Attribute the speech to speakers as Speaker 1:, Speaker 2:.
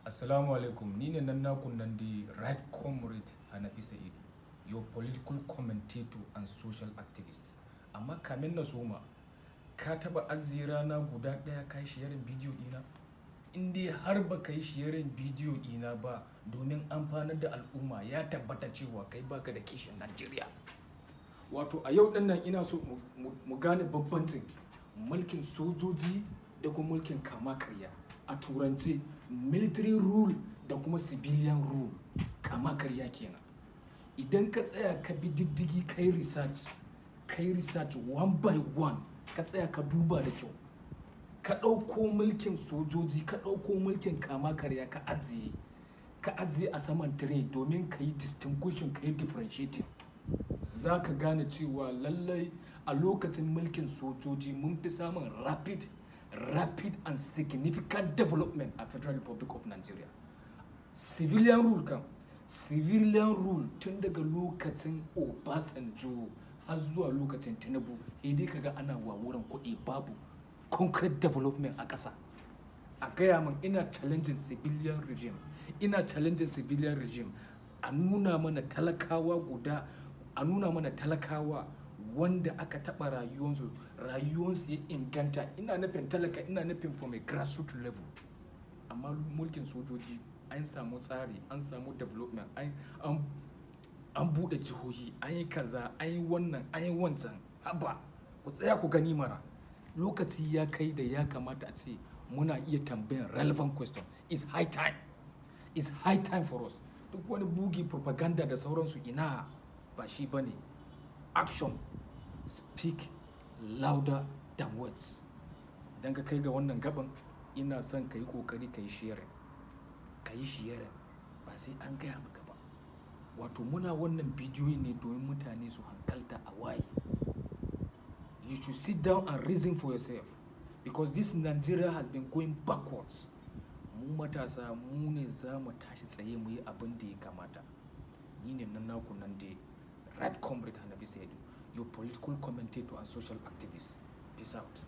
Speaker 1: Assalamu alaikum, ni ne nan naku nan da right comrade Hanafi Sa'idu, your political commentator and social activist. Amma kamin na soma, ka taba ajiye rana guda ɗaya kai sharing bidiyo ɗina? In dai har ba ka yi sharing bidiyo ɗina ba domin amfanar da al'umma, ya tabbata cewa kai baka da kishin Najeriya. Wato a yau ɗinnan ina so mu gane bambancin mulkin sojoji da kuma mulkin kama karya. A turance military rule da kuma civilian rule, kama karya kenan. Idan ka tsaya ka bi diddigi kai research one by one, ka tsaya ka duba da kyau, ka ɗauko mulkin sojoji, ka ɗauko mulkin kama karya ka ajiye a saman tire domin ka yi distinguishing, ka yi differentiating, za ka gane cewa lallai a lokacin mulkin sojoji mun fi samun rapid and significant development a Federal Republic of Nigeria. Civilian rule tun daga lokacin Obasanjo har zuwa lokacin Tinubu, dai kaga ana wawuran kuɗi, babu concrete development a ƙasa. A gaya min, ina challenging civilian regime, a nuna mana talakawa wanda aka taɓa rayuwarsu ya inganta. Ina nufin talaka, ina nufin from a grassroots level. Amma mulkin sojoji an samu tsari, an samu development, an buɗe jihohi, an yi kaza, an yi wannan, an yi wancan. Haba, ku tsaya ku gani mara. Lokaci ya kai da ya kamata a ce muna iya tambayan relevant question. It's high time for us. Duk wani bugi propaganda da sauransu ina ba shi bane. Action speak louder than words. Idan ka kai ga wannan gaban, ina son ka yi kokari ka yi sharing ba sai an gaya maka ba. Wato muna wannan bidiyoyi ne domin mutane su hankalta a waye. You should sit down and reason for yourself, because this Nigeria has been going backwards. Mu matasa mu ne za mu tashi tsaye mu yi abin da ya kamata. Ni ne nan naku nan dai right comrade Hanafi Sa'idu, your political commentator and social activist. Peace out.